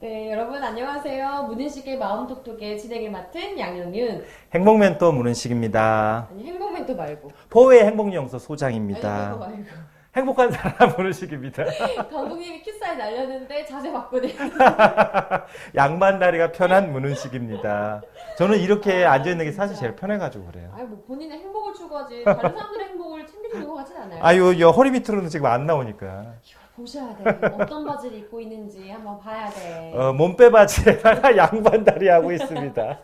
네, 여러분 안녕하세요. 문인식의 마음톡톡의 진행을 맡은 양영윤. 행복멘토 문은식입니다. 아니, 행복멘토 말고. 포의 행복영서 아니, 그거 소장입니다. 말고. 행복한 사람 문은식입니다. 감독님이 키사에 날렸는데 자세 바꾸네. 양반다리가 편한 문은식입니다. 저는 이렇게 앉아있는 게 사실 제일 편해가지고 그래요. 아니, 뭐 본인의 행복을 추구하지. 다른 사람들의 행복을 챙겨주는 것 같진 않아요. 아유, 여 허리 밑으로는 지금 안 나오니까. 이걸 보셔야 돼. 어떤 바지를 입고 있는지 한번 봐야 돼. 몸빼바지에다가 양반다리 하고 있습니다.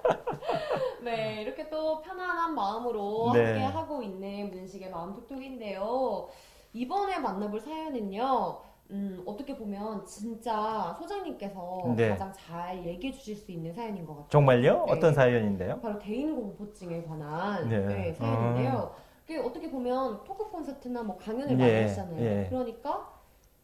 네, 이렇게 또 편안한 마음으로 네. 함께 하고 있는 문인식의 마음톡톡인데요. 이번에 만나볼 사연은요. 어떻게 보면 진짜 소장님께서 네. 가장 잘 얘기해 주실 수 있는 사연인 것 같아요. 정말요? 네. 어떤 사연인데요? 바로 대인공포증에 관한 네. 사연인데요. 그게 어떻게 보면 토크 콘서트나 뭐 강연을 많이 예, 하시잖아요. 예. 그러니까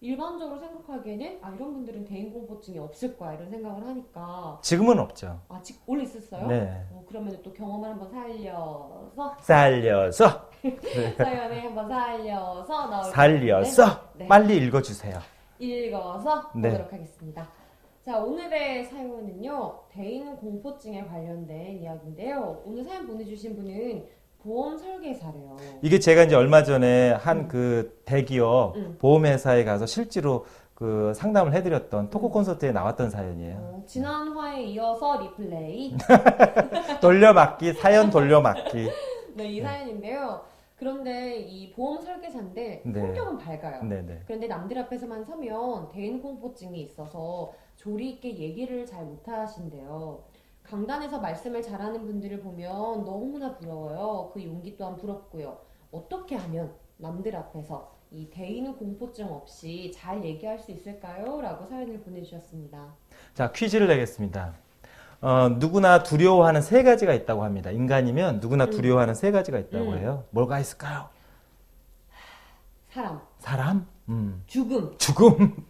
일반적으로 생각하기에는 이런 분들은 대인공포증이 없을 거야 이런 생각을 하니까 지금은 없죠. 아직 원래 있었어요? 네. 그러면 또 경험을 한번 살려서 살려서, 사연을 한번 살려서 나올 살려서, 네. 빨리 읽어주세요. 읽어서 네. 보도록 하겠습니다. 자, 오늘의 사연은요, 대인 공포증에 관련된 이야기인데요. 오늘 사연 보내주신 분은 보험 설계사래요. 이게 제가 이제 얼마 전에 한 그 대기업 보험회사에 가서 실제로 그 상담을 해드렸던 토크 콘서트에 나왔던 사연이에요. 지난 화에 이어서 리플레이. 돌려막기, 사연 돌려막기. 네, 이 사연인데요. 그런데 이 보험 설계사인데 네. 성격은 밝아요. 네네. 그런데 남들 앞에서만 서면 대인 공포증이 있어서 조리 있게 얘기를 잘 못하신대요. 강단에서 말씀을 잘하는 분들을 보면 너무나 부러워요. 그 용기 또한 부럽고요. 어떻게 하면 남들 앞에서 이 대인 공포증 없이 잘 얘기할 수 있을까요? 라고 사연을 보내주셨습니다. 자, 퀴즈를 내겠습니다. 누구나 두려워하는 세 가지가 있다고 합니다. 인간이면 누구나 두려워하는 세 가지가 있다고 해요. 뭐가 있을까요? 사람, 사람? 죽음, 죽음?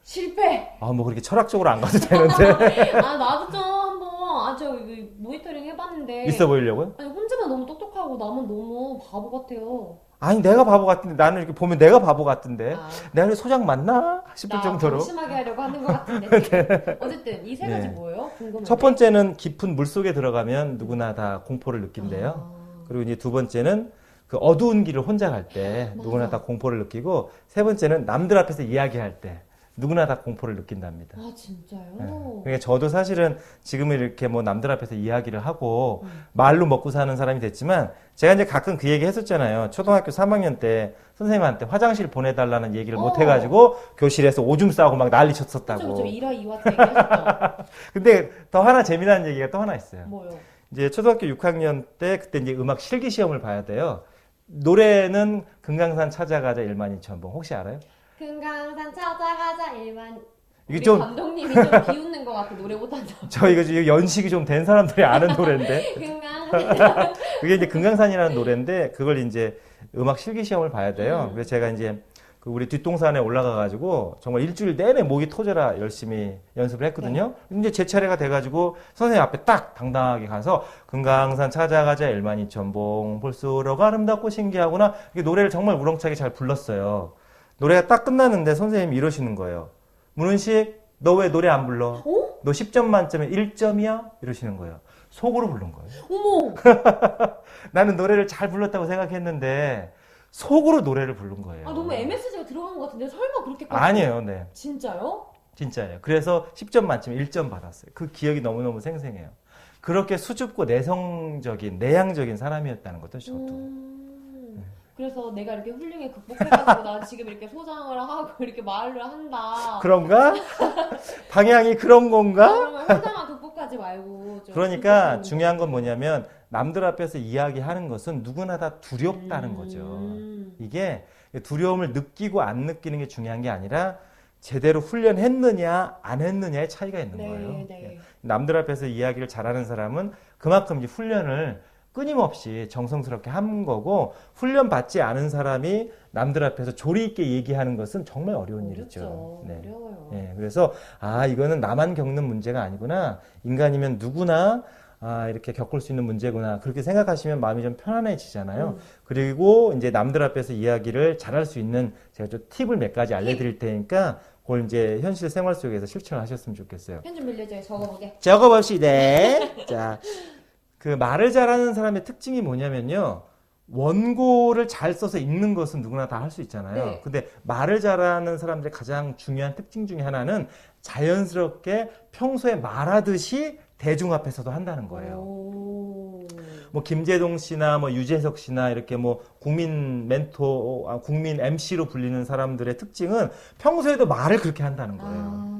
실패. 뭐 그렇게 철학적으로 안 가도 되는데. 나도 좀 한번 저 이거 모니터링 해봤는데 있어 보이려고요? 아니 혼자만 너무 똑똑하고 나만 너무 바보 같아요. 아니, 내가 바보 같은데, 나는 이렇게 보면 내가 바보 같은데, 아, 내가 소장 맞나? 싶을 나 정도로. 방심하게 하려고 하는 것 같은데 지금. 어쨌든 이 세 가지 네. 뭐예요? 궁금한데. 첫 번째는 깊은 물 속에 들어가면 누구나 다 공포를 느낀대요. 아, 그리고 이제 두 번째는 그 어두운 길을 혼자 갈 때 맞아. 누구나 다 공포를 느끼고, 세 번째는 남들 앞에서 이야기할 때 누구나 다 공포를 느낀답니다. 진짜요? 네. 그러니까 저도 사실은 지금은 이렇게 뭐 남들 앞에서 이야기를 하고 말로 먹고 사는 사람이 됐지만, 제가 이제 가끔 그 얘기 했었잖아요. 초등학교 3학년 때 선생님한테 화장실 보내달라는 얘기를 못 해가지고 교실에서 오줌 싸고 막 난리 쳤었다고. 그쵸, 1화 2화 때 얘기하셨죠? 근데 더 하나 재미난 얘기가 또 하나 있어요. 뭐요? 이제 초등학교 6학년 때 그때 이제 음악 실기 시험을 봐야 돼요. 노래는 금강산 찾아가자 일만인천봉 혹시 알아요? 금강산 찾아가자 일만. 이게 우리 좀 감독님이 좀 비웃는 것 같아 노래 못한다. 저 이거 지금 연식이 좀 된 사람들이 아는 노래인데 금강산. 그게 이제 금강산이라는 노래인데 그걸 이제 음악 실기 시험을 봐야 돼요. 그래서 제가 이제 그 우리 뒷동산에 올라가 가지고 정말 일주일 내내 목이 터져라 열심히 연습을 했거든요. 이제 제 차례가 돼 가지고 선생님 앞에 딱 당당하게 가서 금강산 찾아가자 일만이천봉 볼수록 아름답고 신기하구나 이게 노래를 정말 우렁차게 잘 불렀어요. 노래가 딱 끝났는데 선생님이 이러시는 거예요. 문은식, 너 왜 노래 안 불러? 너 10점 만점에 1점이야? 이러시는 거예요. 속으로 부른 거예요. 어머. 나는 노래를 잘 불렀다고 생각했는데 속으로 노래를 부른 거예요. 너무 MSG가 들어간 것 같은데 설마 그렇게까지? 아니에요, 네. 진짜요? 진짜예요. 그래서 10점 만점에 1점 받았어요. 그 기억이 너무너무 생생해요. 그렇게 수줍고 내성적인, 내향적인 사람이었다는 것도 저도. 그래서 내가 이렇게 훌륭히 극복해가지고 나 지금 이렇게 소장을 하고 이렇게 말을 한다. 그런가? 방향이 그런 건가? 그러면 혼자만 극복하지 말고 좀 그러니까 극복하는 중요한 건 거지. 뭐냐면 남들 앞에서 이야기하는 것은 누구나 다 두렵다는 거죠. 이게 두려움을 느끼고 안 느끼는 게 중요한 게 아니라 제대로 훈련했느냐 안 했느냐의 차이가 있는 거예요. 네. 남들 앞에서 이야기를 잘하는 사람은 그만큼 이제 훈련을 끊임없이 정성스럽게 한 거고 훈련 받지 않은 사람이 남들 앞에서 조리 있게 얘기하는 것은 정말 어려운 일이죠. 네. 어려워요. 네, 그래서 이거는 나만 겪는 문제가 아니구나. 인간이면 누구나 이렇게 겪을 수 있는 문제구나. 그렇게 생각하시면 마음이 좀 편안해지잖아요. 그리고 이제 남들 앞에서 이야기를 잘할 수 있는 제가 좀 팁을 몇 가지 알려드릴 테니까 그걸 이제 현실 생활 속에서 실천하셨으면 좋겠어요. 펜 좀 빌려줘요. 적어보게. 적어봅시다. 자, 그 말을 잘하는 사람의 특징이 뭐냐면요. 원고를 잘 써서 읽는 것은 누구나 다 할 수 있잖아요. 네. 근데 말을 잘하는 사람들의 가장 중요한 특징 중에 하나는 자연스럽게 평소에 말하듯이 대중 앞에서도 한다는 거예요. 오. 뭐 김재동 씨나 뭐 유재석 씨나 이렇게 뭐 국민 멘토, 국민 MC로 불리는 사람들의 특징은 평소에도 말을 그렇게 한다는 거예요.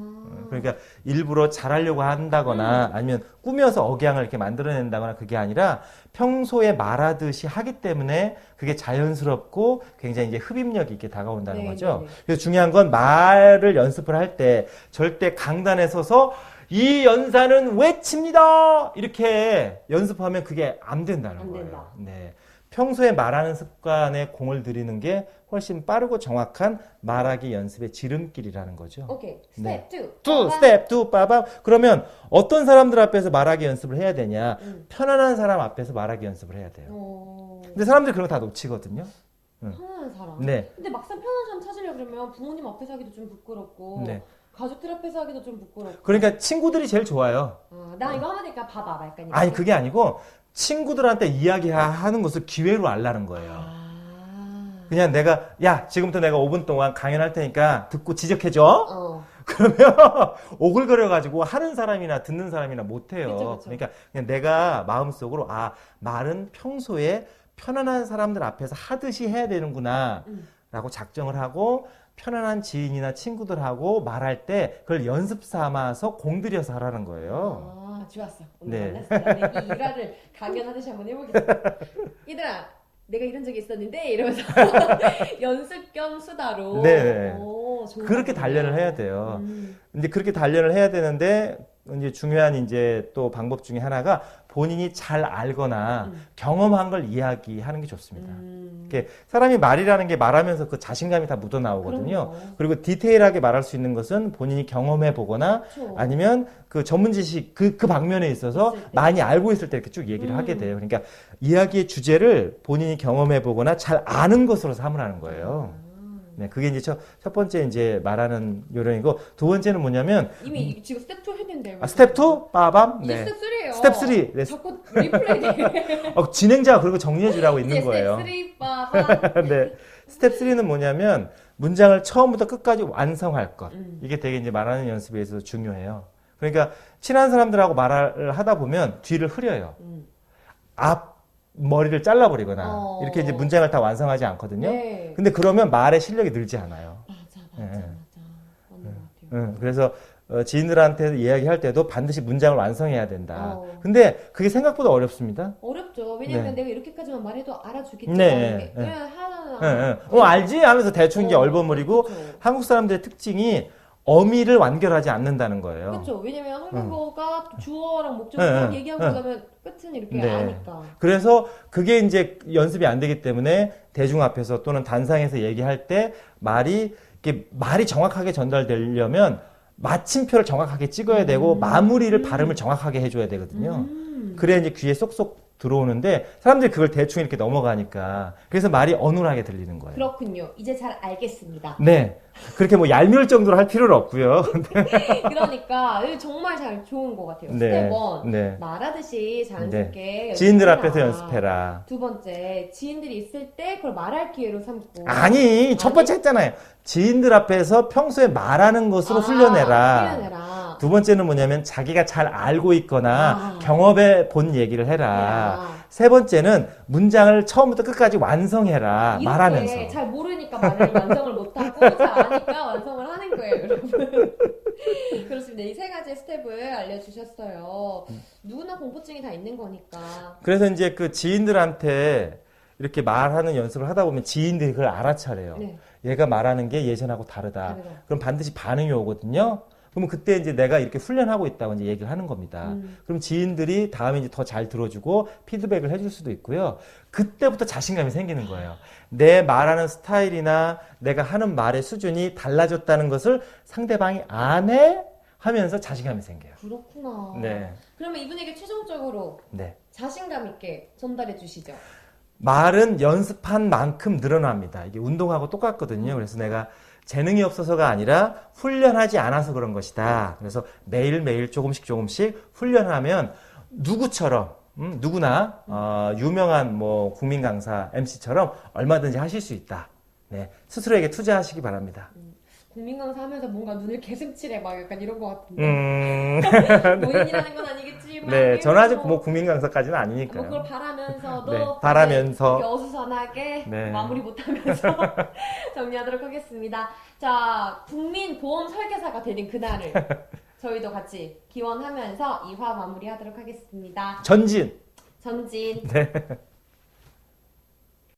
그러니까 일부러 잘하려고 한다거나 아니면 꾸며서 억양을 이렇게 만들어낸다거나 그게 아니라 평소에 말하듯이 하기 때문에 그게 자연스럽고 굉장히 이제 흡입력이 있게 다가온다는 네, 거죠. 네, 네. 그래서 중요한 건 말을 연습을 할 때 절대 강단에 서서 이 연사는 외칩니다! 이렇게 연습하면 그게 안 된다는 안 거예요. 된다. 네. 평소에 말하는 습관에 공을 들이는 게 훨씬 빠르고 정확한 말하기 연습의 지름길이라는 거죠. 오케이. 네. 스텝 2. 투, 스텝, 투, 빠밤. 그러면 어떤 사람들 앞에서 말하기 연습을 해야 되냐? 편안한 사람 앞에서 말하기 연습을 해야 돼요. 근데 사람들이 그런 거 다 놓치거든요. 편안한 사람. 네. 근데 막상 편한 사람 찾으려고 그러면 부모님 앞에서 하기도 좀 부끄럽고 네. 가족들 앞에서 하기도 좀 부끄럽고. 그러니까 친구들이 제일 좋아요. 나 이거 하면 되니까 봐봐. 약간 이렇게. 아니, 그게 아니고 친구들한테 이야기하는 것을 기회로 알라는 거예요. 그냥 내가, 야, 지금부터 내가 5분 동안 강연할 테니까 듣고 지적해줘? 그러면 오글거려가지고 하는 사람이나 듣는 사람이나 못해요. 그쵸. 그러니까 그냥 내가 마음속으로, 말은 평소에 편안한 사람들 앞에서 하듯이 해야 되는구나 라고 작정을 하고 편안한 지인이나 친구들하고 말할 때 그걸 연습 삼아서 공들여서 하라는 거예요. 좋았어. 네. 오늘 만났어. 이 일화를 강연하듯이 한번 해보겠습니다. 얘들아, 내가 이런 적이 있었는데 이러면서 연습 겸 수다로. 네. 좋은 그렇게 방법이네요. 단련을 해야 돼요. 근데 그렇게 단련을 해야 되는데 이제 중요한 이제 또 방법 중에 하나가 본인이 잘 알거나 경험한 걸 이야기하는 게 좋습니다. 이렇게 사람이 말이라는 게 말하면서 그 자신감이 다 묻어 나오거든요. 그럼요. 그리고 디테일하게 말할 수 있는 것은 본인이 경험해 보거나 그쵸. 아니면 그 전문 지식 그 방면에 있어서 있을 때. 많이 알고 있을 때 이렇게 쭉 얘기를 하게 돼요. 그러니까 이야기의 주제를 본인이 경험해 보거나 잘 아는 것으로 삼으라는 거예요. 네, 그게 이제 첫 번째 이제 말하는 요령이고 두 번째는 뭐냐면 이미 지금 스텝 2 했는데. 스텝 2 빠밤. 이제 네. 스텝 3예요. 스텝 3. 네. 자꾸 리플레이 돼. 진행자가 그리고 정리해 주라고 있는 거예요. 스텝 3 빠밤. 네. 스텝 3는 뭐냐면 문장을 처음부터 끝까지 완성할 것. 이게 되게 이제 말하는 연습에 있어서 중요해요. 그러니까 친한 사람들하고 말을 하다 보면 뒤를 흐려요. 앞 머리를 잘라버리거나 이렇게 이제 문장을 다 완성하지 않거든요. 네. 근데 그러면 말의 실력이 늘지 않아요. 맞아. 네. 맞는 것 같아요. 그래서 지인들한테 이야기할 때도 반드시 문장을 완성해야 된다. 근데 그게 생각보다 어렵습니다. 어렵죠. 왜냐면 네. 내가 이렇게까지만 말해도 알아주겠지. 네. 그냥 하나. 알지? 하면서 대충 이게 얼버무리고 그쵸. 한국 사람들의 특징이 어미를 완결하지 않는다는 거예요. 그렇죠. 왜냐면 한국어가 주어랑 목적어 네, 딱 네. 얘기하고 그러면 끝은 이렇게 네. 아니까. 그래서 그게 이제 연습이 안 되기 때문에 대중 앞에서 또는 단상에서 얘기할 때 말이 정확하게 전달되려면 마침표를 정확하게 찍어야 되고 마무리를 발음을 정확하게 해줘야 되거든요. 그래야 이제 귀에 쏙쏙 들어오는데 사람들이 그걸 대충 이렇게 넘어가니까 그래서 말이 어눌하게 들리는 거예요. 그렇군요. 이제 잘 알겠습니다. 네. 그렇게 뭐 얄미울 정도로 할 필요는 없고요. 그러니까 정말 잘 좋은 것 같아요. 네. 스텝 1. 네. 말하듯이 자연스럽게 지인들 연습해라. 앞에서 연습해라. 두 번째, 지인들이 있을 때 그걸 말할 기회로 삼고. 아니, 첫 번째 했잖아요. 지인들 앞에서 평소에 말하는 것으로 훈련해라. 훈련해라. 두 번째는 뭐냐면 자기가 잘 알고 있거나 경험해 본 얘기를 해라. 세 번째는 문장을 처음부터 끝까지 완성해라. 이렇게 말하면서. 잘 모르니까 말을 완성을 못하고 잘 아니까 완성을 하는 거예요, 여러분. 그렇습니다. 이 세 가지 스텝을 알려주셨어요. 누구나 공포증이 다 있는 거니까. 그래서 이제 그 지인들한테 이렇게 말하는 연습을 하다 보면 지인들이 그걸 알아차려요. 네. 얘가 말하는 게 예전하고 다르다. 그럼 반드시 반응이 오거든요. 그러면 그때 이제 내가 이렇게 훈련하고 있다고 이제 얘기를 하는 겁니다. 그럼 지인들이 다음에 이제 더 잘 들어주고 피드백을 해줄 수도 있고요. 그때부터 자신감이 생기는 거예요. 내 말하는 스타일이나 내가 하는 말의 수준이 달라졌다는 것을 상대방이 안 해? 하면서 자신감이 생겨요. 그렇구나. 네. 그러면 이분에게 최종적으로 네. 자신감 있게 전달해 주시죠. 말은 연습한 만큼 늘어납니다. 이게 운동하고 똑같거든요. 그래서 내가 재능이 없어서가 아니라 훈련하지 않아서 그런 것이다. 그래서 매일매일 조금씩 훈련하면 누구처럼 누구나 유명한 뭐 국민 강사 MC처럼 얼마든지 하실 수 있다. 네, 스스로에게 투자하시기 바랍니다. 국민 강사 하면서 뭔가 눈을 개슴칠해 막 약간 이런 것 같은데. 노인이라는 건 아니겠지만. 네, 저는 아직 뭐 뭐 국민 강사까지는 뭐 아니니까요. 그걸 바라면서도 네, 바라면서. 이렇게 어수선하게 네. 마무리 못하면서 정리하도록 하겠습니다. 자, 국민 보험 설계사가 되는 그날을 저희도 같이 기원하면서 2화 마무리하도록 하겠습니다. 전진. 전진. 네.